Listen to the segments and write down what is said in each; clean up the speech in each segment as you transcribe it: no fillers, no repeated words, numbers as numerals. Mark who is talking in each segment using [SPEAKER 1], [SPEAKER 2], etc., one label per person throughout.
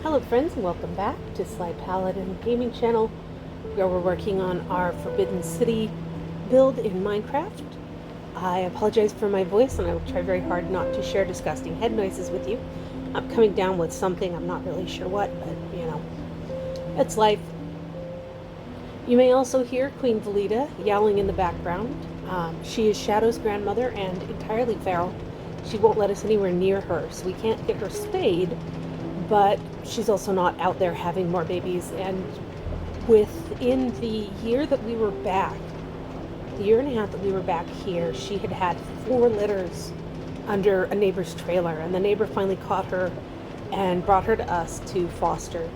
[SPEAKER 1] Hello friends, and welcome back to Sly Paladin Gaming Channel, where we're working on our Forbidden City build in Minecraft. I apologize for my voice, and I will try very hard not to share disgusting head noises with you. I'm coming down with something, I'm not really sure what, but you know, it's life. You may also hear Queen Valida yowling in the background. She is Shadow's grandmother and entirely feral. She won't let us anywhere near her, so we can't get her spayed. But she's also not out there having more babies. And within the year that we were back, the year and a half that we were back here, she had had 4 litters under a neighbor's trailer. And the neighbor finally caught her and brought her to us to foster.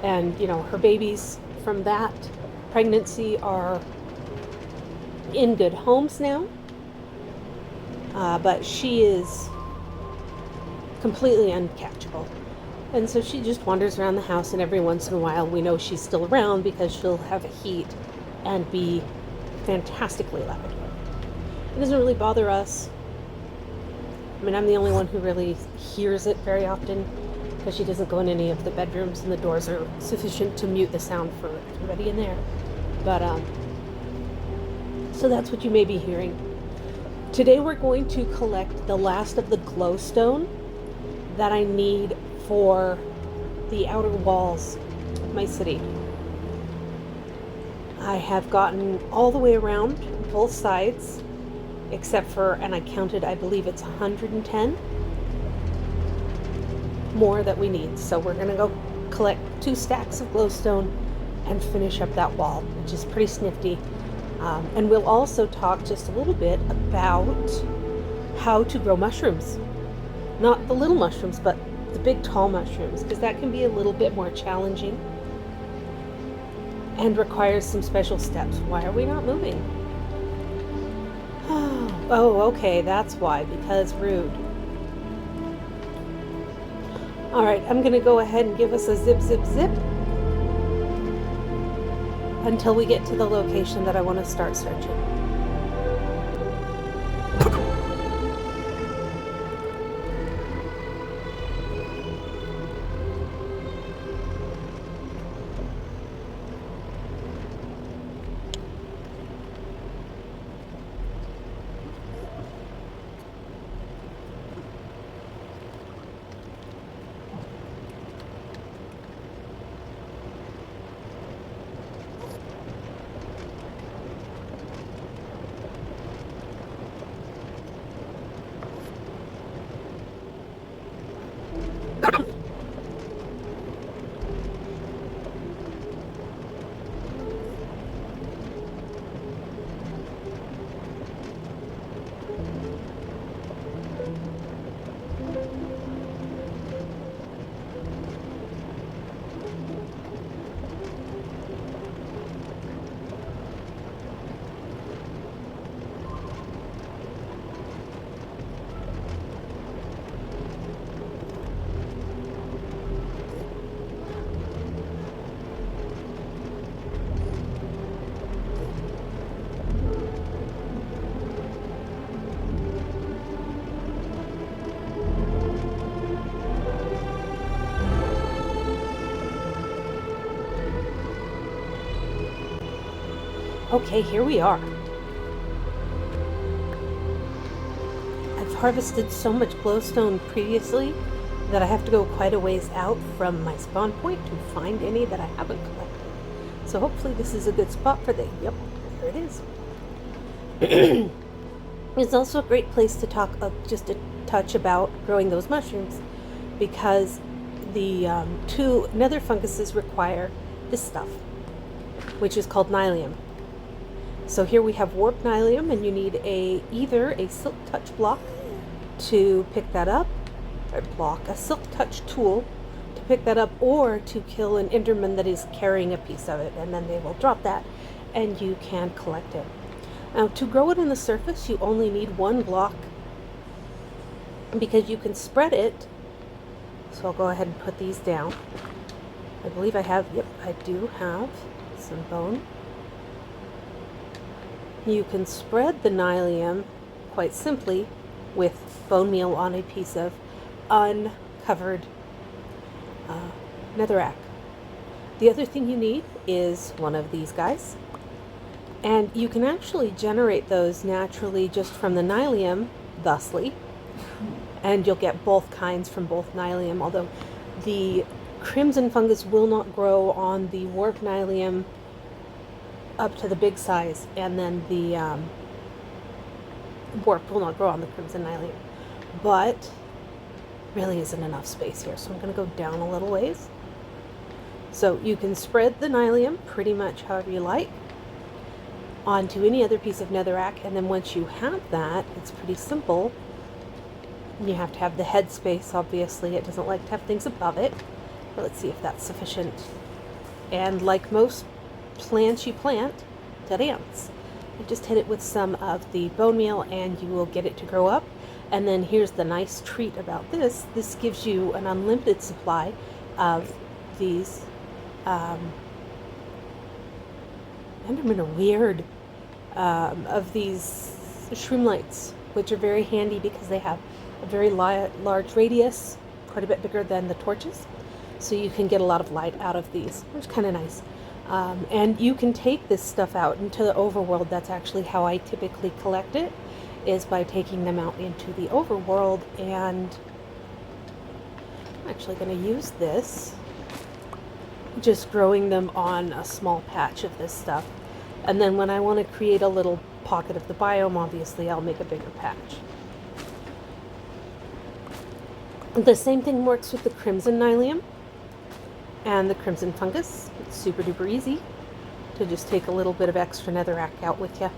[SPEAKER 1] And, you know, her babies from that pregnancy are in good homes now. But she is completely uncatchable. And so she just wanders around the house, and every once in a while we know she's still around because she'll have a heat and be fantastically loud. It doesn't really bother us. I mean, I'm the only one who really hears it very often because she doesn't go in any of the bedrooms, and the doors are sufficient to mute the sound for everybody in there. But, so that's what you may be hearing. Today we're going to collect the last of the glowstone that I need for the outer walls of my city. I have gotten all the way around both sides, except for, and I counted, I believe it's 110 more that we need. So we're going to go collect 2 stacks of glowstone and finish up that wall, which is pretty snifty. And we'll also talk just a little bit about how to grow mushrooms. Not the little mushrooms, but the big tall mushrooms, because that can be a little bit more challenging and requires some special steps. Why are we not moving? Oh, okay, that's why, because rude. Alright, I'm going to go ahead and give us a zip, zip, zip until we get to the location that I want to start searching. Okay, here we are. I've harvested so much glowstone previously that I have to go quite a ways out from my spawn point to find any that I haven't collected. So hopefully this is a good spot for the... Yep, there it is. It's also a great place to talk just a touch about growing those mushrooms, because the 2 nether funguses require this stuff, which is called nylium. So here we have warped nylium, and you need either a silk touch block to pick that up, or a silk touch tool to pick that up, or to kill an enderman that is carrying a piece of it, and then they will drop that and you can collect it. Now, to grow it on the surface, you only need 1 block, because you can spread it. So I'll go ahead and put these down. I believe I have, yep, I do have some bone. You can spread the nylium quite simply with bone meal on a piece of uncovered netherrack. The other thing you need is one of these guys. And you can actually generate those naturally just from the nylium, thusly. And you'll get both kinds from both nylium, although the crimson fungus will not grow on the warp nylium up to the big size, and then the warp will not grow on the crimson nylium. But really isn't enough space here, so I'm going to go down a little ways. So you can spread the nylium pretty much however you like onto any other piece of netherrack, and then once you have that, it's pretty simple. You have to have the head space, obviously. It doesn't like to have things above it, but let's see if that's sufficient. And like most plants you plant, dead ants. You just hit it with some of the bone meal and you will get it to grow up. And then here's the nice treat about this. This gives you an unlimited supply of these Endermen are weird. Of these shroom lights, which are very handy because they have a very large radius, quite a bit bigger than the torches. So you can get a lot of light out of these, which is kind of nice. And you can take this stuff out into the overworld. That's actually how I typically collect it, is by taking them out into the overworld. And I'm actually going to use this, just growing them on a small patch of this stuff. And then when I want to create a little pocket of the biome, obviously I'll make a bigger patch. The same thing works with the crimson nylium and the crimson fungus. It's super duper easy to just take a little bit of extra netherrack out with you.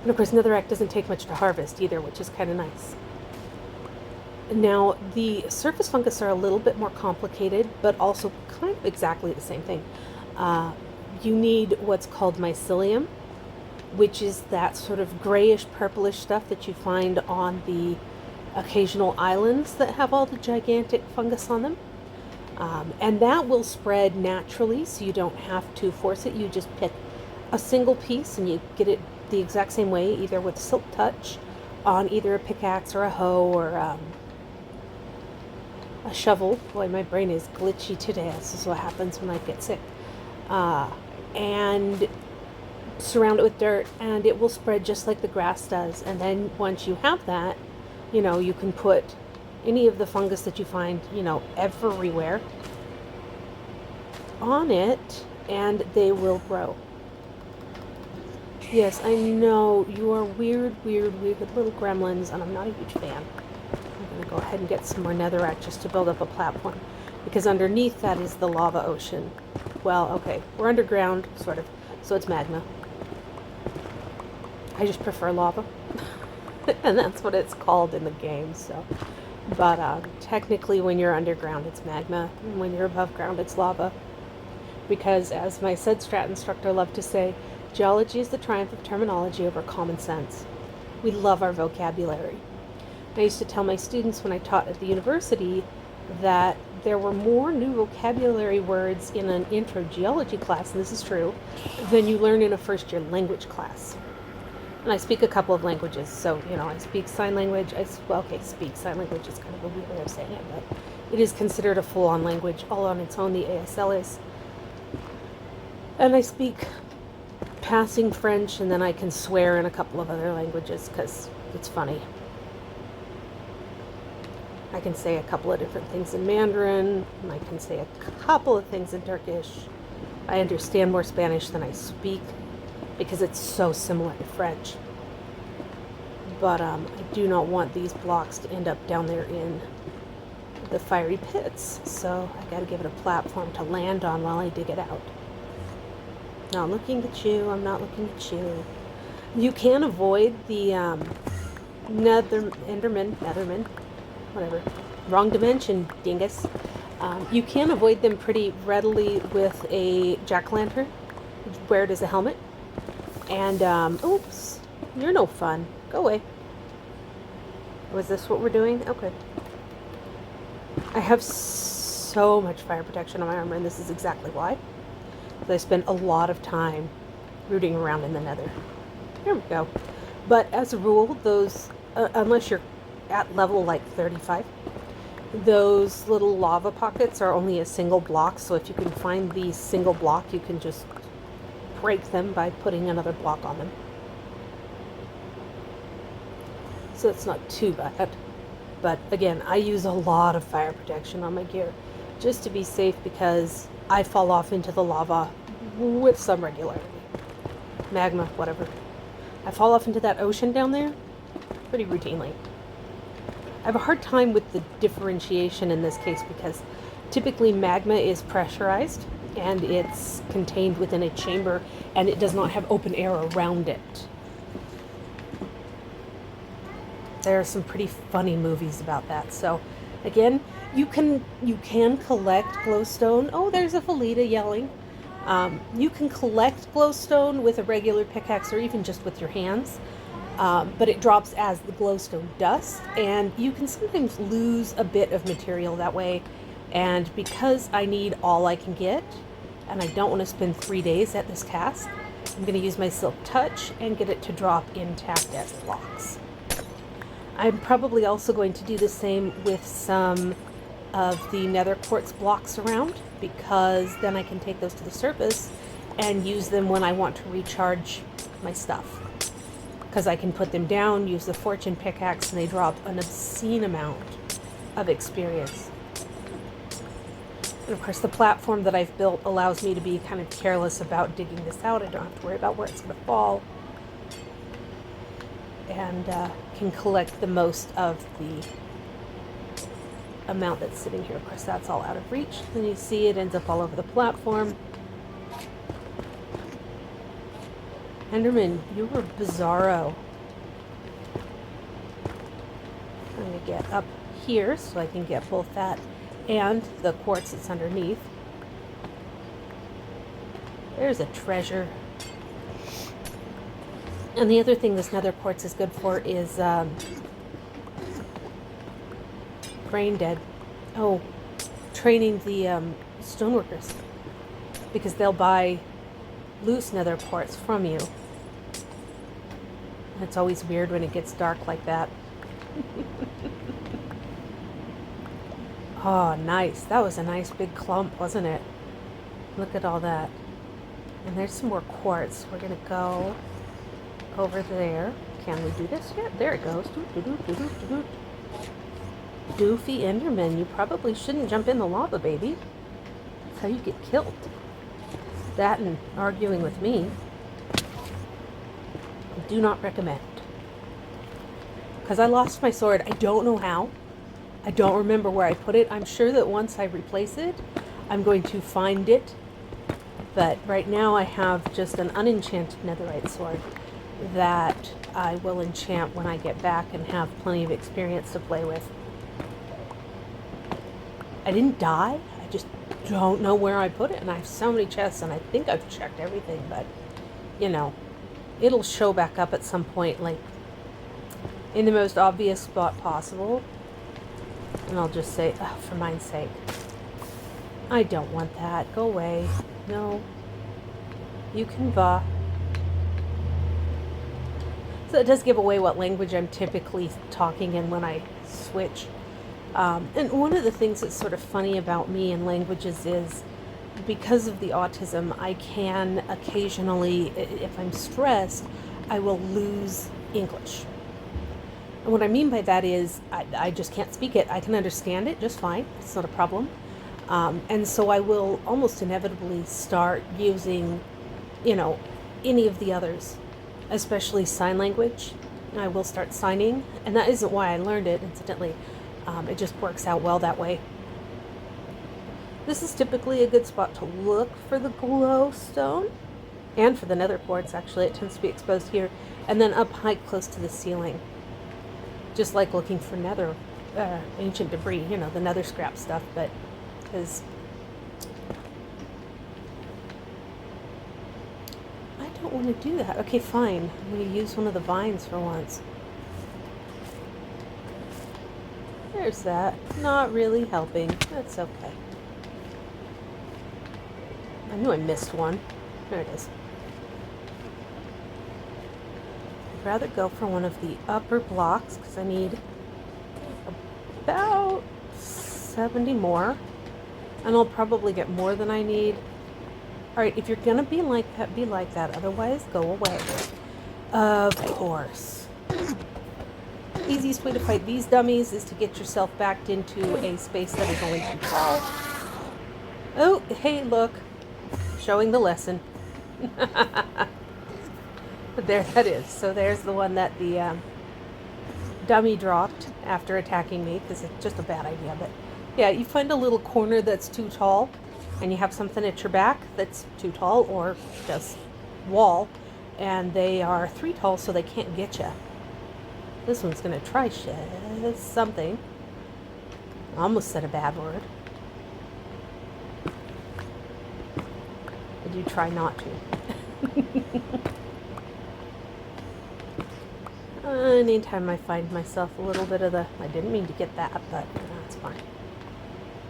[SPEAKER 1] And of course netherrack doesn't take much to harvest either, which is kind of nice. Now the surface fungus are a little bit more complicated, but also kind of exactly the same thing. You need what's called mycelium, which is that sort of grayish purplish stuff that you find on the occasional islands that have all the gigantic fungus on them. And that will spread naturally, so you don't have to force it. You just pick a single piece and you get it the exact same way, either with silk touch on either a pickaxe or a hoe or a shovel. Boy, my brain is glitchy today. This is what happens when I get sick. And surround it with dirt, and it will spread just like the grass does. And then once you have that, you know, you can put any of the fungus that you find, you know, everywhere on it, and they will grow. Yes, I know you are weird little gremlins, and I'm not a huge fan. I'm going to go ahead and get some more netherrack just to build up a platform, because underneath that is the lava ocean. Well, okay, we're underground, sort of, so it's magma. I just prefer lava, and that's what it's called in the game, so. But technically when you're underground it's magma, and when you're above ground it's lava. Because as my SEDStrat instructor loved to say, geology is the triumph of terminology over common sense. We love our vocabulary. I used to tell my students when I taught at the university that there were more new vocabulary words in an intro geology class, and this is true, than you learn in a first year language class. And I speak a couple of languages, so, you know, I speak sign language. Speak sign language is kind of a weird way of saying it, but it is considered a full-on language all on its own, the ASL is. And I speak passing French, and then I can swear in a couple of other languages because it's funny. I can say a couple of different things in Mandarin, and I can say a couple of things in Turkish. I understand more Spanish than I speak because it's so similar to French. But I do not want these blocks to end up down there in the fiery pits, so I gotta give it a platform to land on while I dig it out. Not looking at you, I'm not looking at you. You can avoid the Nethermen, whatever, wrong dimension, dingus. You can avoid them pretty readily with a jack-o'-lantern. Wear it as a helmet. And, oops, you're no fun. Go away. Was this what we're doing? Okay. I have so much fire protection on my armor, and this is exactly why. I spend a lot of time rooting around in the nether. There we go. But as a rule, those, unless you're at level like 35, those little lava pockets are only a single block, so if you can find the single block, you can just break them by putting another block on them. So it's not too bad. But again, I use a lot of fire protection on my gear just to be safe because I fall off into the lava with some regularity. Magma, whatever. I fall off into that ocean down there pretty routinely. I have a hard time with the differentiation in this case because typically magma is pressurized and it's contained within a chamber and it does not have open air around it. There are some pretty funny movies about that. So again, you can collect glowstone. Oh, there's a Felita yelling. You can collect glowstone with a regular pickaxe or even just with your hands. But it drops as the glowstone dust, and you can sometimes lose a bit of material that way. And because I need all I can get, and I don't want to spend 3 days at this task, I'm going to use my Silk Touch and get it to drop intact as blocks. I'm probably also going to do the same with some of the nether quartz blocks around, because then I can take those to the surface and use them when I want to recharge my stuff. Because I can put them down, use the fortune pickaxe, and they drop an obscene amount of experience. And of course, the platform that I've built allows me to be kind of careless about digging this out. I don't have to worry about where it's going to fall. And can collect the most of the amount that's sitting here. Of course, that's all out of reach. And you see it ends up all over the platform. Enderman, you were bizarro. I'm going to get up here so I can get both that and the quartz that's underneath. There's a treasure. And the other thing this nether quartz is good for is brain dead. Oh, training the stoneworkers, because they'll buy loose nether quartz from you. And it's always weird when it gets dark like that. Oh, nice. That was a nice big clump, wasn't it? Look at all that. And there's some more quartz. We're going to go over there. Can we do this yet? There it goes. Doofy Enderman, you probably shouldn't jump in the lava, baby. That's how you get killed. That and arguing with me. Do not recommend. Because I lost my sword. I don't know how. I don't remember where I put it. I'm sure that once I replace it, I'm going to find it. But right now I have just an unenchanted netherite sword that I will enchant when I get back and have plenty of experience to play with. I didn't die. I just don't know where I put it. And I have so many chests, and I think I've checked everything. But, you know, it'll show back up at some point, like, in the most obvious spot possible. And I'll just say, oh, for mine's sake, I don't want that. Go away. No. You can va. So it does give away what language I'm typically talking in when I switch. And one of the things that's sort of funny about me and languages is, because of the autism, I can occasionally, if I'm stressed, I will lose English. And what I mean by that is I just can't speak it. I can understand it just fine. It's not a problem. And so I will almost inevitably start using, you know, any of the others, especially sign language. I will start signing, and that isn't why I learned it, incidentally. It just works out well that way. This is typically a good spot to look for the glowstone, and for the nether quartz, actually. It tends to be exposed here, and then up high close to the ceiling. Just like looking for nether, ancient debris, you know, the nether scrap stuff, but because I don't want to do that. Okay, fine. I'm going to use one of the vines for once. There's that. Not really helping. That's okay. I knew I missed one. There it is. I'd rather go for one of the upper blocks because I need about 70 more. And I'll probably get more than I need. Alright, if you're gonna be like that, be like that. Otherwise, go away. Of course. Easiest way to fight these dummies is to get yourself backed into a space that is only too tall. Oh, hey, look. Showing the lesson. There that is. So there's the one that the dummy dropped after attacking me, because it's just a bad idea. But yeah, you find a little corner that's too tall, and you have something at your back that's too tall, or just wall, and they are 3 tall, so they can't get you. This one's gonna try something. I almost said a bad word. I do try not to. Anytime I find myself a little bit of the... I didn't mean to get that, but that's fine.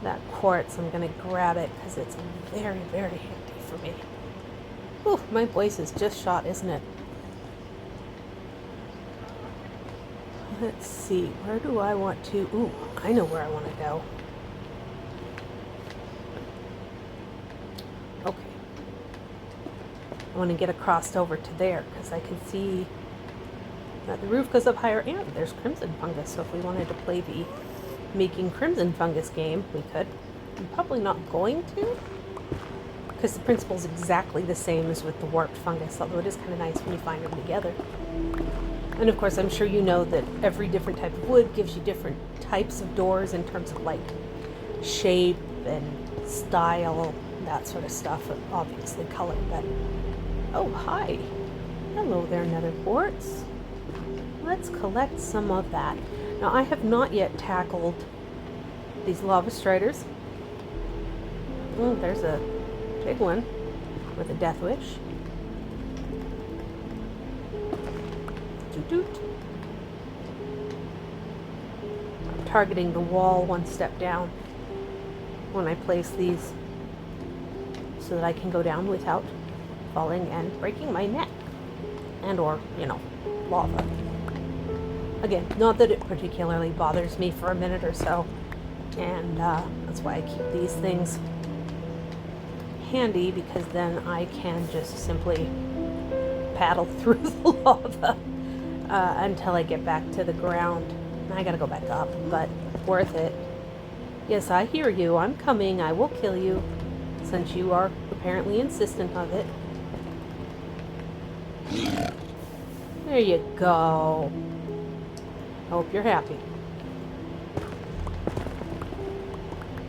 [SPEAKER 1] That quartz, I'm going to grab it because it's very, very handy for me. Whew, my voice is just shot, isn't it? Let's see, where do I want to... Ooh, I know where I want to go. Okay. I want to get across over to there because I can see that the roof goes up higher and there's crimson fungus. So if we wanted to play the making crimson fungus game, we could. I'm probably not going to, because the principle is exactly the same as with the warped fungus, although it is kind of nice when you find them together. And of course, I'm sure you know that every different type of wood gives you different types of doors in terms of like shape and style, that sort of stuff, obviously color. But oh, hi. Hello there, nether quartz. Let's collect some of that. Now, I have not yet tackled these lava striders. Oh, there's a big one with a death wish. Doot doot. I'm targeting the wall one step down when I place these so that I can go down without falling and breaking my neck and or, you know, lava. Again, not that it particularly bothers me for a minute or so, and that's why I keep these things handy, because then I can just simply paddle through the lava until I get back to the ground. I gotta go back up, but worth it. Yes, I hear you. I'm coming. I will kill you, since you are apparently insistent of it. There you go. Hope you're happy.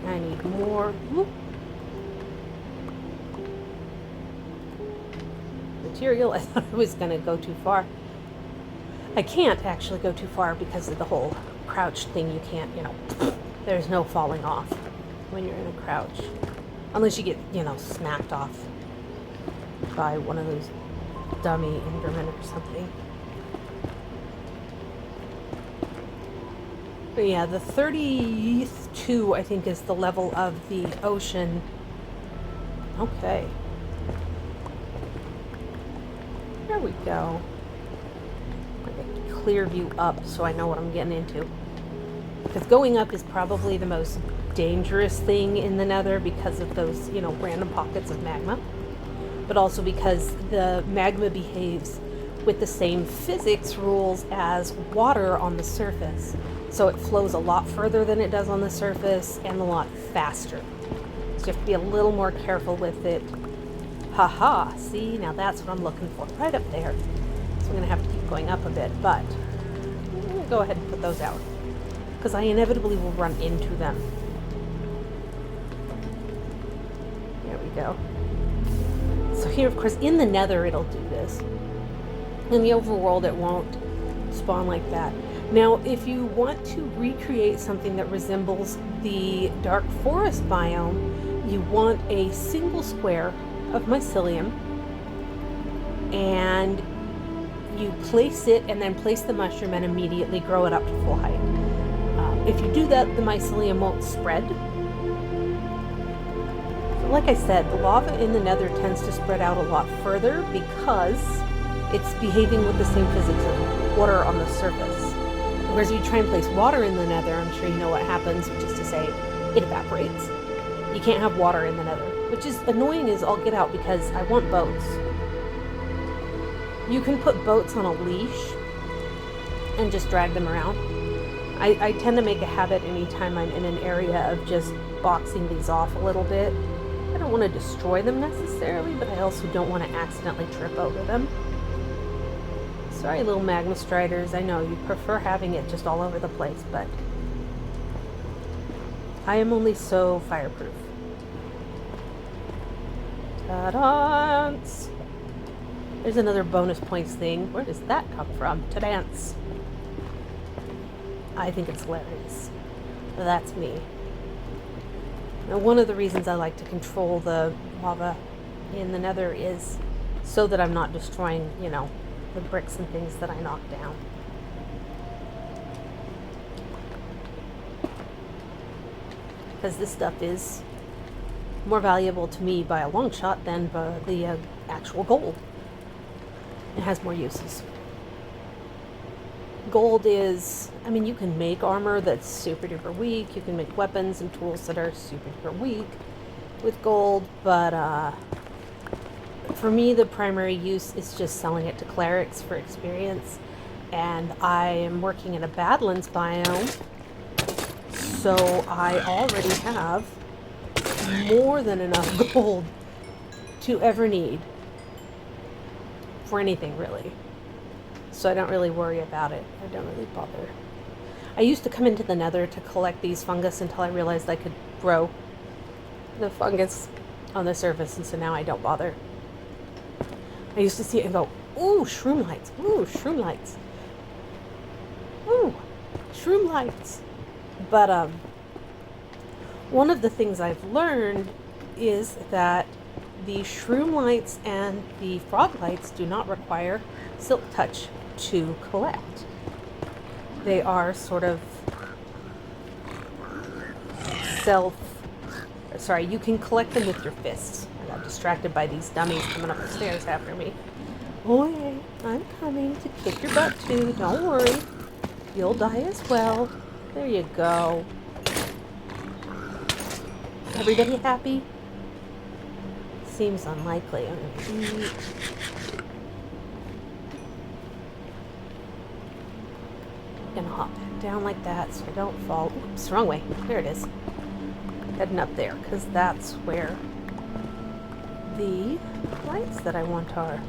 [SPEAKER 1] I need more. Whoop. Material. I thought I was going to go too far. I can't actually go too far because of the whole crouch thing. You can't, you know, there's no falling off when you're in a crouch. Unless you get, you know, smacked off by one of those dummy Endermen or something. But yeah, the 32, I think, is the level of the ocean. Okay. There we go. Like a clear view up so I know what I'm getting into. Because going up is probably the most dangerous thing in the nether because of those, you know, random pockets of magma. But also because the magma behaves with the same physics rules as water on the surface. So it flows a lot further than it does on the surface and a lot faster. So you have to be a little more careful with it. Haha, see, now that's what I'm looking for, right up there. So I'm gonna have to keep going up a bit, but I'm gonna go ahead and put those out, because I inevitably will run into them. There we go. So here, of course, in the nether it'll do this. In the overworld it won't spawn like that. Now, if you want to recreate something that resembles the dark forest biome, you want a single square of mycelium, and you place it and then place the mushroom and immediately grow it up to full height. If you do that, the mycelium won't spread. So like I said, the lava in the nether tends to spread out a lot further because it's behaving with the same physics as water on the surface. Whereas if you try and place water in the nether, I'm sure you know what happens, which is to say, it evaporates. You can't have water in the nether, which is annoying as all get out because I want boats. You can put boats on a leash and just drag them around. I tend to make a habit anytime I'm in an area of just boxing these off a little bit. I don't want to destroy them necessarily, but I also don't want to accidentally trip over them. Sorry, little magma striders. I know you prefer having it just all over the place, but I am only so fireproof. Ta-dance! There's another bonus points thing. Where does that come from? To dance. I think it's hilarious. But that's me. Now, one of the reasons I like to control the lava in the nether is so that I'm not destroying, you know, the bricks and things that I knock down. Because this stuff is more valuable to me by a long shot than the actual gold. It has more uses. Gold is, I mean, you can make armor that's super duper weak. You can make weapons and tools that are super duper weak with gold, but for me, the primary use is just selling it to clerics for experience. And I am working in a Badlands biome, so I already have more than enough gold to ever need for anything, really. So I don't really worry about it. I don't really bother. I used to come into the nether to collect these fungus until I realized I could grow the fungus on the surface, and so now I don't bother. I used to see it and go, ooh, shroom lights, ooh, shroom lights, ooh, shroom lights. But one of the things I've learned is that the shroom lights and the frog lights do not require silk touch to collect. They are sort of you can collect them with your fists. I got distracted by these dummies coming up the stairs after me. Oh yeah, I'm coming to kick your butt too, don't worry. You'll die as well. There you go. Everybody happy? Seems unlikely. I'm gonna eat. Gonna hop back down like that so I don't fall. Oops, wrong way. There it is. Heading up there, because that's where the lights that I want are.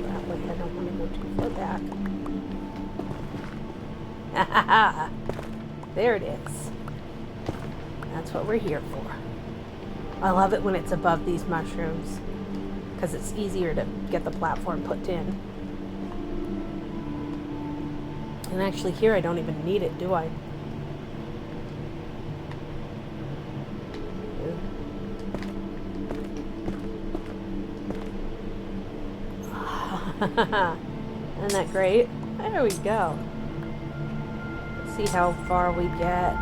[SPEAKER 1] That way, I don't want to go too far back. Ha ha ha! There it is. That's what we're here for. I love it when it's above these mushrooms, because it's easier to get the platform put in. And actually here I don't even need it, do I? Isn't that great? There we go. Let's see how far we get.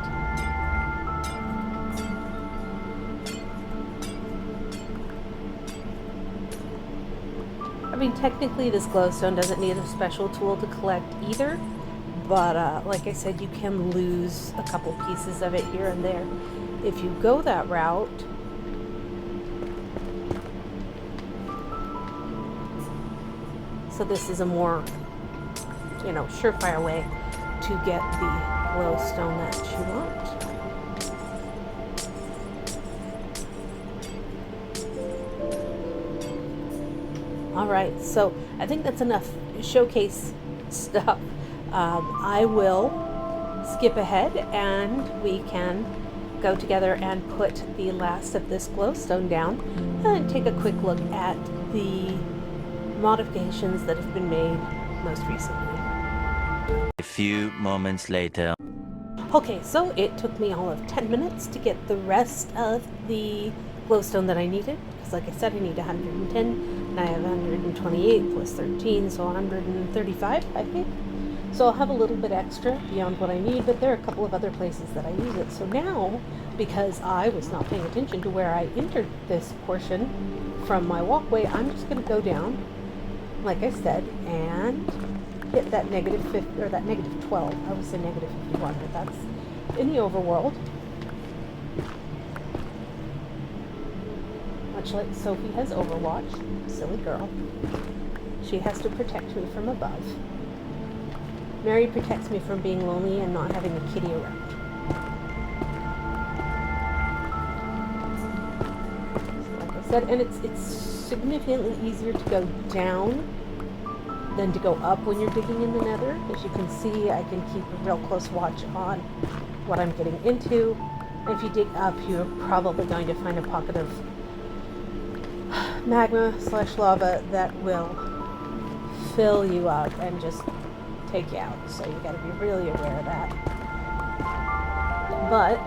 [SPEAKER 1] I mean, technically this glowstone doesn't need a special tool to collect either, but like I said, you can lose a couple pieces of it here and there. If you go that route, so this is a more, you know, surefire way to get the glowstone that you want. Alright, so I think that's enough showcase stuff. I will skip ahead and we can go together and put the last of this glowstone down and take a quick look at the modifications that have been made most recently.
[SPEAKER 2] A few moments later.
[SPEAKER 1] Okay, so it took me all of 10 minutes to get the rest of the glowstone that I needed, because like I said, I need 110, and I have 128 plus 13, so 135, I think. So I'll have a little bit extra beyond what I need, but there are a couple of other places that I use it. So now, because I was not paying attention to where I entered this portion from my walkway, I'm just going to go down, like I said, and hit that negative 50, or that negative 12. I would say negative 51, but that's in the overworld. Much like Sophie has Overwatch, silly girl. She has to protect me from above. Mary protects me from being lonely and not having a kitty around. So like I said, and it's significantly easier to go down than to go up when you're digging in the nether. As you can see, I can keep a real close watch on what I'm getting into. And if you dig up, you're probably going to find a pocket of magma/lava that will fill you up and just take you out. So you got to be really aware of that. But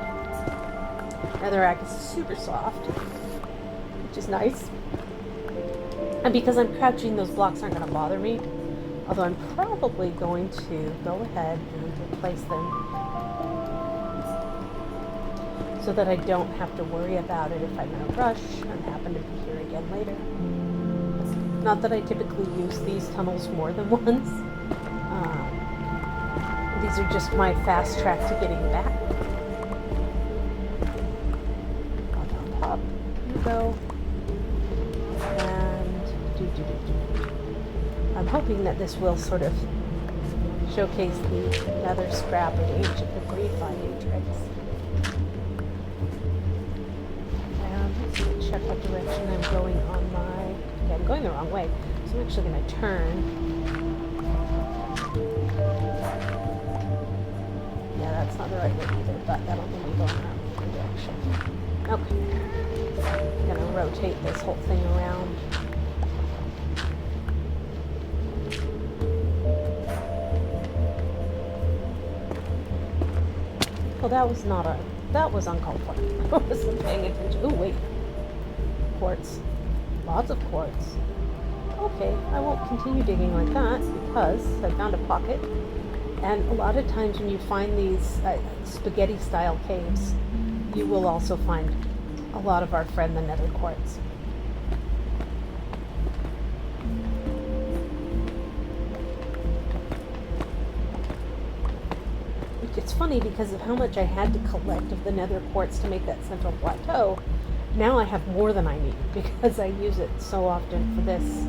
[SPEAKER 1] netherrack is super soft, which is nice. And because I'm crouching, those blocks aren't going to bother me. Although I'm probably going to go ahead and replace them so that I don't have to worry about it if I'm in a rush and happen to be here again later. Not that I typically use these tunnels more than once. These are just my fast track to getting back. On top you go. And I'm hoping that this will sort of showcase the nether scrap of ancient debris finding tricks. And let's check what direction I'm going on my... Okay, I'm going the wrong way, so I'm actually going to turn. Yeah, that's not the right way either, but that'll be me going around the direction. Okay. I'm going to rotate this whole thing around. Well, that was uncalled for. I wasn't paying attention. Oh, wait. Quartz. Lots of quartz. Okay, I won't continue digging like that because I found a pocket. And a lot of times when you find these spaghetti-style caves, you will also find a lot of our friend the nether quartz. It's funny because of how much I had to collect of the nether quartz to make that central plateau. Now I have more than I need because I use it so often for this.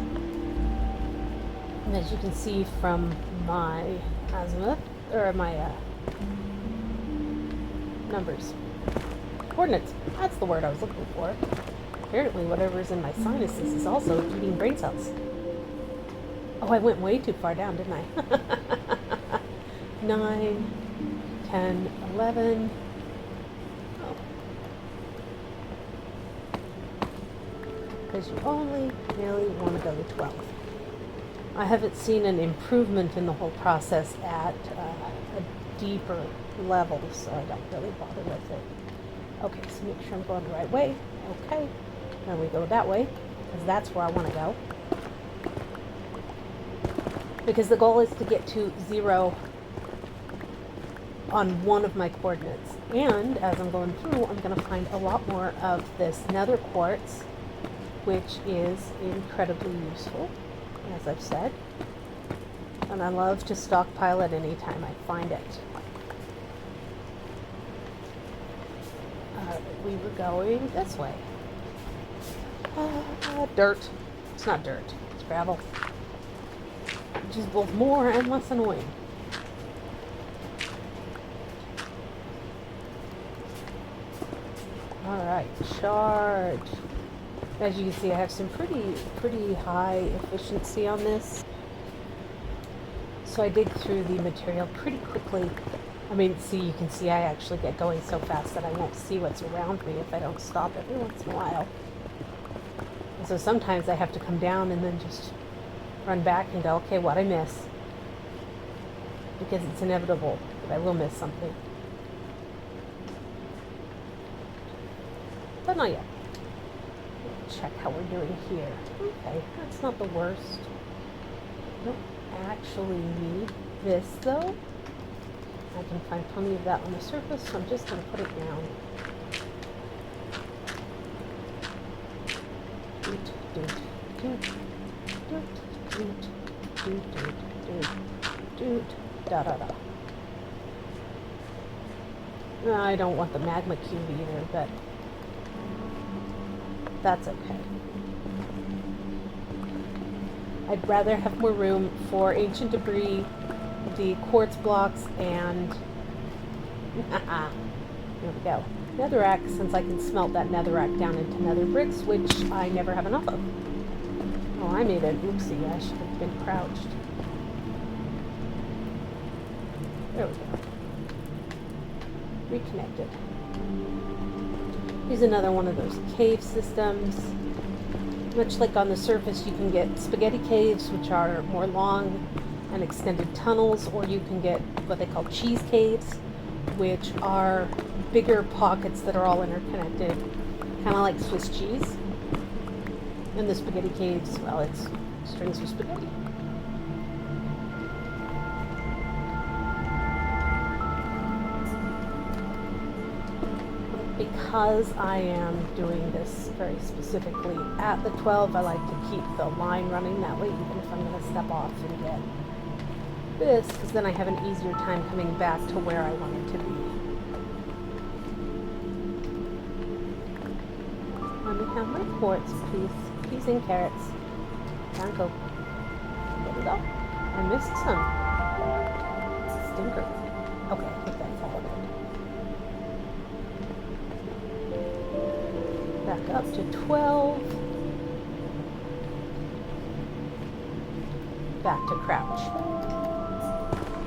[SPEAKER 1] And as you can see from my azimuth, or my numbers. Coordinates. That's the word I was looking for. Apparently whatever's in my sinuses is also eating brain cells. Oh, I went way too far down, didn't I? 9, 10, 11. Oh. Because you only really want to go to 12. I haven't seen an improvement in the whole process at a deeper level, so I don't really bother with it. Okay, so make sure I'm going the right way. Okay, then we go that way, because that's where I want to go. Because the goal is to get to 0 on one of my coordinates. And as I'm going through, I'm going to find a lot more of this nether quartz, which is incredibly useful, as I've said. And I love to stockpile it anytime I find it. We were going this way. Dirt. It's not dirt. It's gravel. Which is both more and less annoying. Alright, charge. As you can see, I have some pretty high efficiency on this. So I dig through the material pretty quickly. I mean, you can see I actually get going so fast that I won't see what's around me if I don't stop every once in a while. And so sometimes I have to come down and then just run back and go, okay, what'd I miss? Because it's inevitable that I will miss something. But not yet. Check how we're doing here. Okay, that's not the worst. I don't actually need this though. I can find plenty of that on the surface, so I'm just going to put it down. Da da da. No, I don't want the magma cube either, but that's okay. I'd rather have more room for ancient debris, the quartz blocks, and here we go. Netherrack, since I can smelt that netherrack down into nether bricks, which I never have enough of. Oh, I made an oopsie. I should have been crouched. There we go. Reconnected. Here's another one of those cave systems. Much like on the surface, you can get spaghetti caves, which are more long and extended tunnels, or you can get what they call cheese caves, which are bigger pockets that are all interconnected, kind of like Swiss cheese. And the spaghetti caves, well, it's strings of spaghetti. Because I am doing this very specifically at the 12, I like to keep the line running that way, even if I'm going to step off and get this, because then I have an easier time coming back to where I want it to be. Let me have my quartz, please. Peas and carrots. Down go. There we go. I missed some. Stinker. Okay, I think that's all of it. Back up to 12. Back to crouch.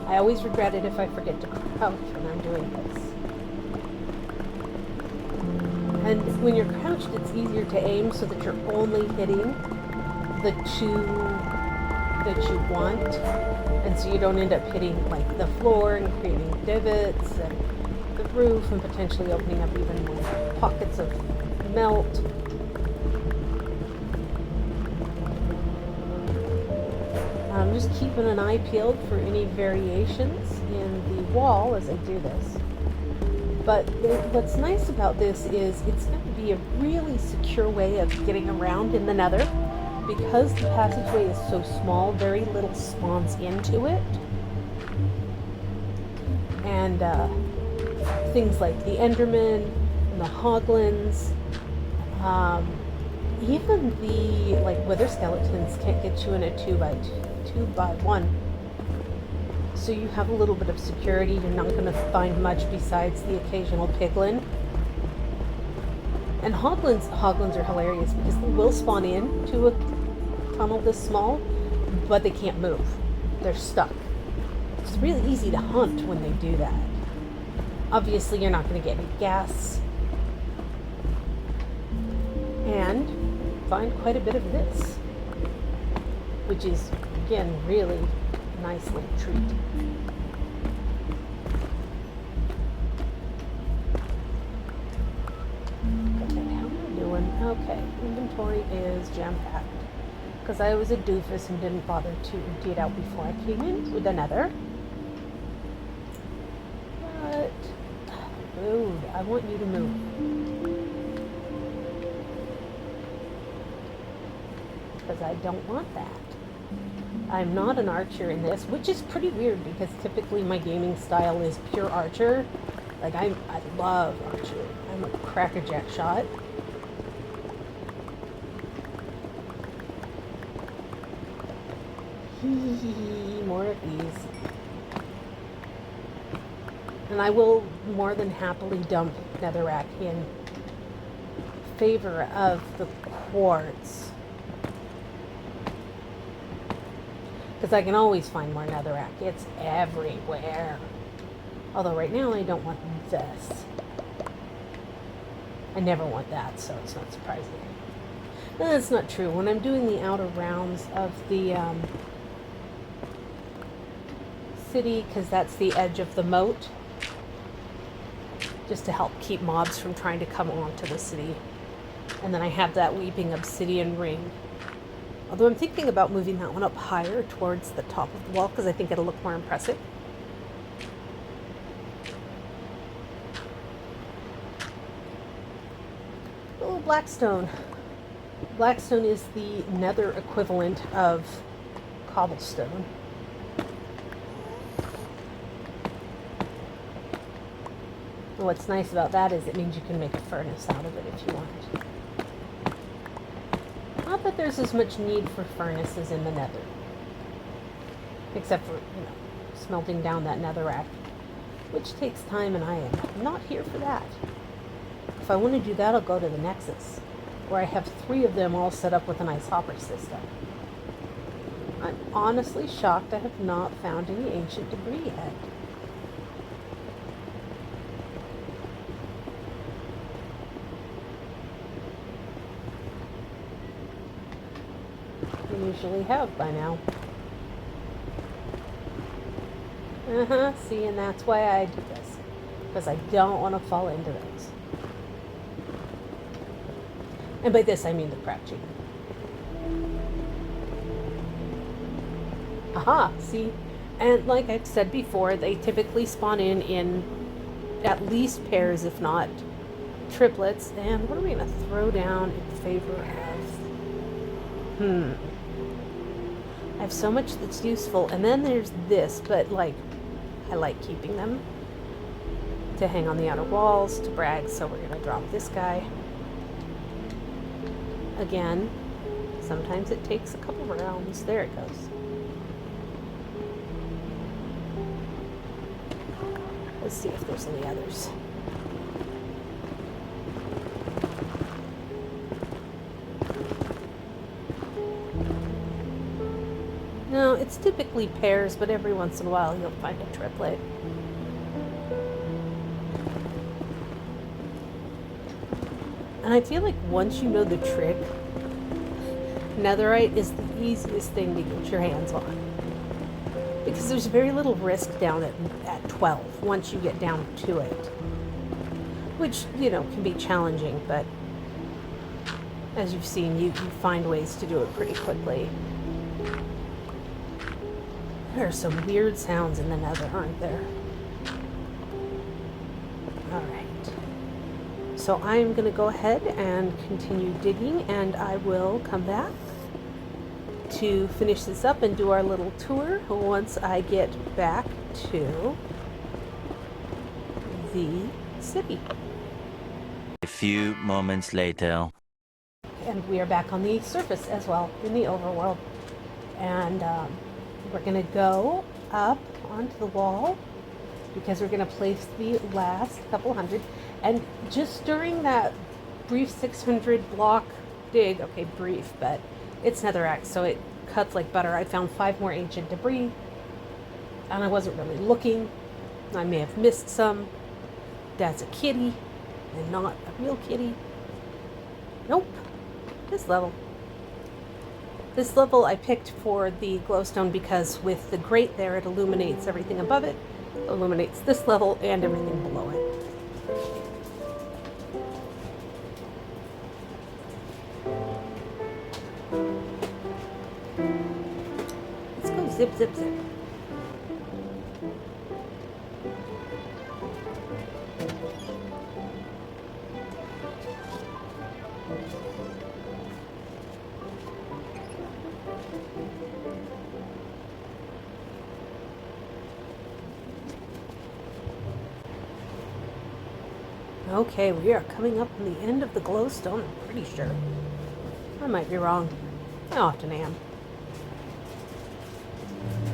[SPEAKER 1] I always regret it if I forget to crouch when I'm doing this. And when you're crouched, it's easier to aim so that you're only hitting the two that you want. And so you don't end up hitting like the floor and creating divots and the roof and potentially opening up even more pockets of melt. I'm just keeping an eye peeled for any variations in the wall as I do this. But what's nice about this is it's going to be a really secure way of getting around in the nether. Because the passageway is so small, very little spawns into it. And things like the Enderman and the Hoglins, even the wither skeletons can't get you in a 2x1. So you have a little bit of security. You're not going to find much besides the occasional piglin. And hoglins are hilarious because they will spawn into a tunnel this small, but they can't move. They're stuck. It's really easy to hunt when they do that. Obviously, you're not going to get any gas. And find quite a bit of this, which is, again, really nice little treat. Okay, how am I doing? Okay, inventory is jam-packed because I was a doofus and didn't bother to empty it out before I came in with the nether. But, dude, I want you to move. Because I don't want that. I'm not an archer in this, which is pretty weird because typically my gaming style is pure archer. Like, I love archery. I'm a crackerjack shot. More of these. And I will more than happily dump netherrack in favor of the quartz. Because I can always find more netherrack. It's everywhere. Although right now I don't want this. I never want that, so it's not surprising. No, that's not true. When I'm doing the outer rounds of the city, because that's the edge of the moat, just to help keep mobs from trying to come onto the city. And then I have that weeping obsidian ring. Although I'm thinking about moving that one up higher towards the top of the wall because I think it'll look more impressive. Oh, blackstone. Blackstone is the nether equivalent of cobblestone. And what's nice about that is it means you can make a furnace out of it if you want. Not that there's as much need for furnaces in the nether. Except for, smelting down that netherrack, which takes time, and I am not here for that. If I want to do that, I'll go to the Nexus, where I have 3 of them all set up with a nice hopper system. I'm honestly shocked I have not found any ancient debris yet. I usually have by now. See, and that's why I do this. Because I don't want to fall into those. And by this, I mean the crouching. Aha, see? And like I said before, they typically spawn in at least pairs, if not triplets. And what are we going to throw down in favor of? I have so much that's useful. And then there's this, but like, I like keeping them to hang on the outer walls, to brag, so we're going to drop this guy. Again, sometimes it takes a couple rounds. There it goes. Let's see if there's any others. No, it's typically pairs, but every once in a while you'll find a triplet. And I feel like once you know the trick, netherite is the easiest thing to get your hands on. Because there's very little risk down at 12 once you get down to it. Which, can be challenging, but as you've seen, you find ways to do it pretty quickly. There are some weird sounds in the nether, aren't there? Alright. So I'm going to go ahead and continue digging, and I will come back to finish this up and do our little tour once I get back to the city.
[SPEAKER 2] A few moments later.
[SPEAKER 1] And we are back on the surface as well, in the overworld. And we're going to go up onto the wall because we're going to place the last couple hundred. And just during that brief 600 block dig, okay, brief, but it's netherrack, so it cuts like butter. I found 5 more ancient debris, and I wasn't really looking. I may have missed some. That's a kitty, and not a real kitty. Nope. This level. This level I picked for the glowstone because with the grate there, it illuminates everything above it, illuminates this level, and everything below it. Let's go zip, zip, zip. Okay, we are coming up on the end of the glowstone, I'm pretty sure. I might be wrong. I often am.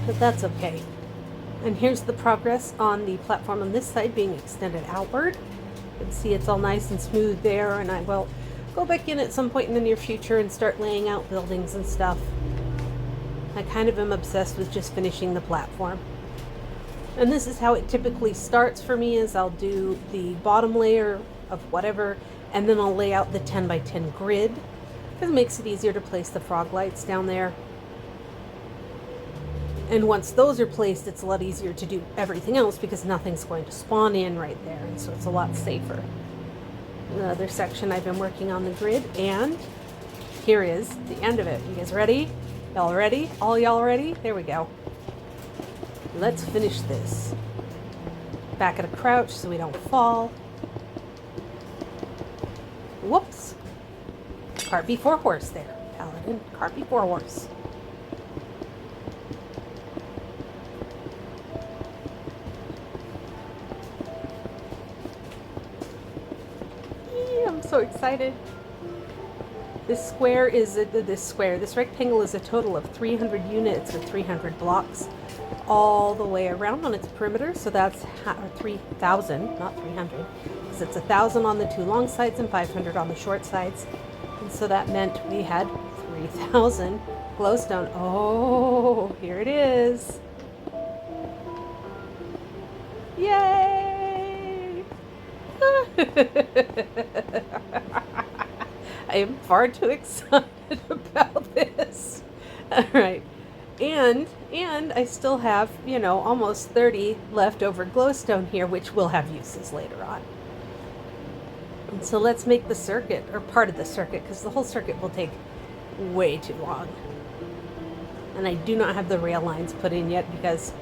[SPEAKER 1] But that's okay. And here's the progress on the platform on this side being extended outward. You can see it's all nice and smooth there, and I will go back in at some point in the near future and start laying out buildings and stuff. I kind of am obsessed with just finishing the platform. And this is how it typically starts for me, is I'll do the bottom layer of whatever, and then I'll lay out the 10 by 10 grid, because it makes it easier to place the frog lights down there. And once those are placed, it's a lot easier to do everything else because nothing's going to spawn in right there, and so it's a lot safer. Another section I've been working on the grid, and here is the end of it. You guys ready? Y'all ready? All y'all ready? There we go. Let's finish this. Back at a crouch so we don't fall. Whoops. Cart before horse there, Paladin. Cart before horse. so excited. This rectangle is a total of 300 units or 300 blocks all the way around on its perimeter. So that's 3,000, not 300, because it's 1,000 on the two long sides and 500 on the short sides. And so that meant we had 3,000 glowstone. Oh, here it is. Yay! I am far too excited about this. All right. And I still have, almost 30 leftover glowstone here, which will have uses later on. And so let's make the circuit, or part of the circuit, because the whole circuit will take way too long. And I do not have the rail lines put in yet because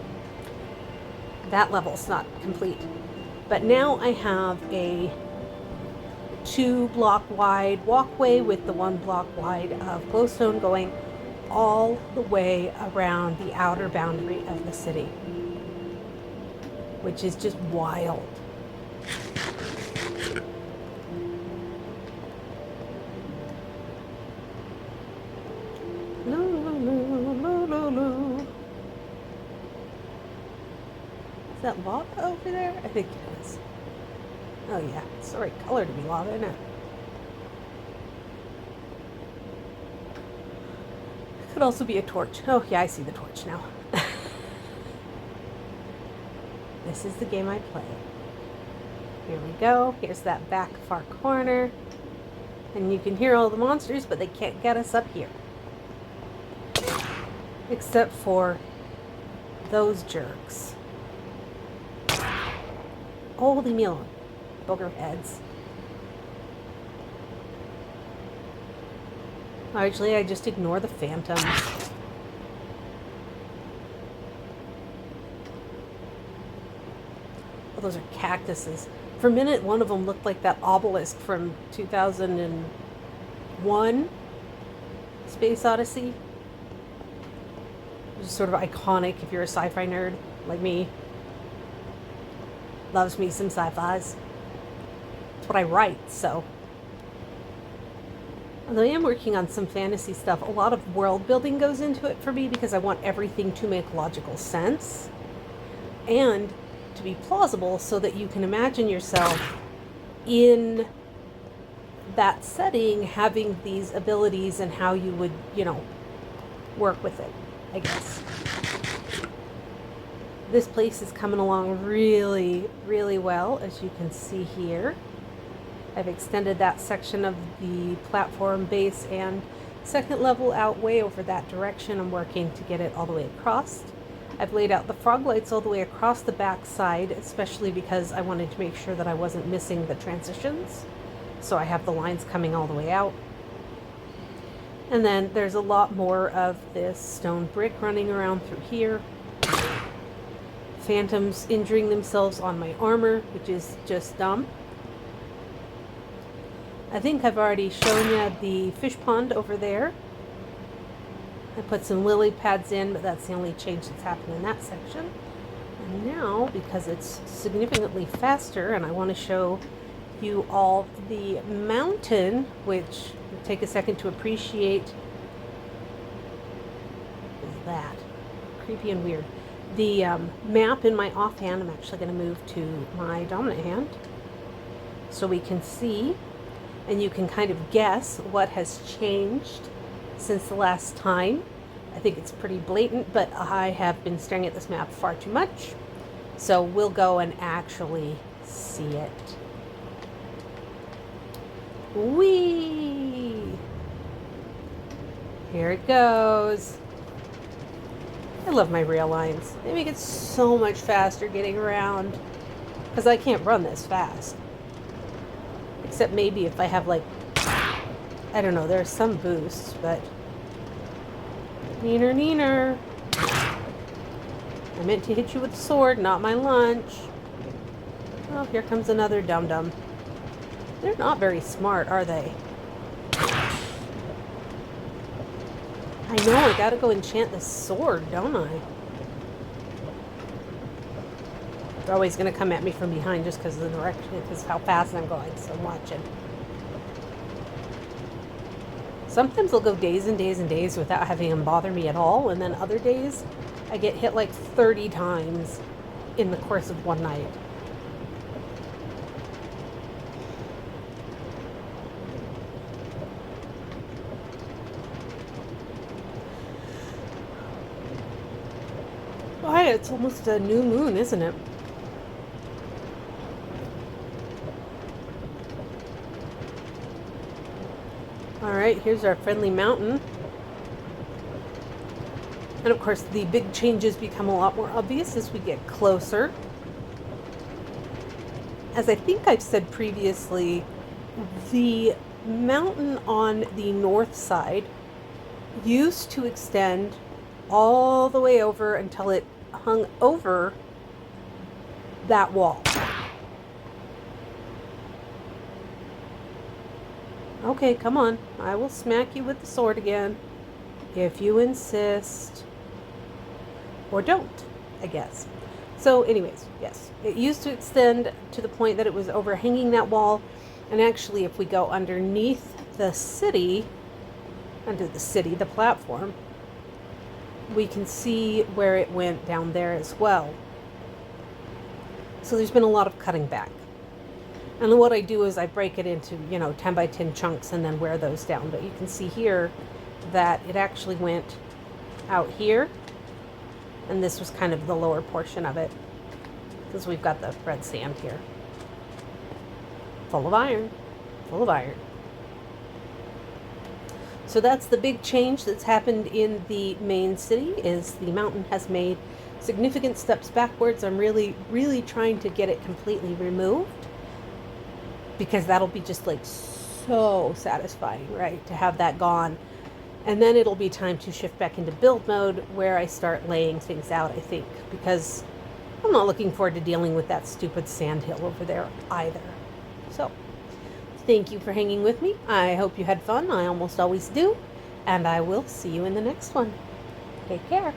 [SPEAKER 1] that level's not complete. But now I have a 2-block wide walkway with the 1 block wide of glowstone going all the way around the outer boundary of the city, which is just wild. Is that lava over there? I think it is. Oh yeah, it's the right color to be lava, isn't it? Could also be a torch. Oh yeah, I see the torch now. This is the game I play. Here we go. Here's that back far corner. And you can hear all the monsters, but they can't get us up here. Except for those jerks. Oh, leave me alone. Booger heads. Actually, I just ignore the phantoms. Oh, those are cactuses. For a minute, one of them looked like that obelisk from 2001 Space Odyssey. It's sort of iconic if you're a sci-fi nerd like me. Loves me some sci-fis. That's what I write, so. Although I am working on some fantasy stuff, a lot of world building goes into it for me because I want everything to make logical sense and to be plausible so that you can imagine yourself in that setting having these abilities and how you would, work with it, I guess. This place is coming along really, really well, as you can see here. I've extended that section of the platform base and second level out way over that direction. I'm working to get it all the way across. I've laid out the frog lights all the way across the back side, especially because I wanted to make sure that I wasn't missing the transitions. So I have the lines coming all the way out. And then there's a lot more of this stone brick running around through here. Phantoms injuring themselves on my armor, which is just dumb. I think I've already shown you the fish pond over there. I put some lily pads in, but that's the only change that's happened in that section. And now, because it's significantly faster, and I want to show you all the mountain, which will take a second to appreciate. What is that? Creepy and weird. The map in my offhand, I'm actually going to move to my dominant hand so we can see, and you can kind of guess what has changed since the last time. I think it's pretty blatant, but I have been staring at this map far too much, so we'll go and actually see it. Whee! Here it goes. I love my rail lines. They make it so much faster getting around. Because I can't run this fast. Except maybe if I have like, I don't know, there's some boosts, but. Neener, neener. I meant to hit you with the sword, not my lunch. Oh, here comes another dum-dum. They're not very smart, are they? I know, I gotta go enchant this sword, don't I? They're always gonna come at me from behind just because of the direction, because how fast I'm going, so I'm watching. Sometimes I'll go days and days and days without having them bother me at all, and then other days I get hit like 30 times in the course of one night. Why, it's almost a new moon, isn't it? Alright, here's our friendly mountain. And of course, the big changes become a lot more obvious as we get closer. As I think I've said previously, the mountain on the north side used to extend all the way over until it hung over that wall. Okay, come on. I will smack you with the sword again. If you insist. Or don't, I guess. So anyways, yes. It used to extend to the point that it was overhanging that wall. And actually, if we go underneath the city, the platform, we can see where it went down there as well. So there's been a lot of cutting back. And what I do is I break it into, 10 by 10 chunks and then wear those down. But you can see here that it actually went out here. And this was kind of the lower portion of it. Because we've got the red sand here. Full of iron. Full of iron. So that's the big change that's happened in the main city, is the mountain has made significant steps backwards. I'm really, really trying to get it completely removed, because that'll be just like so satisfying, right? To have that gone. And then it'll be time to shift back into build mode where I start laying things out, I think, because I'm not looking forward to dealing with that stupid sand hill over there either. So thank you for hanging with me. I hope you had fun. I almost always do. And I will see you in the next one. Take care.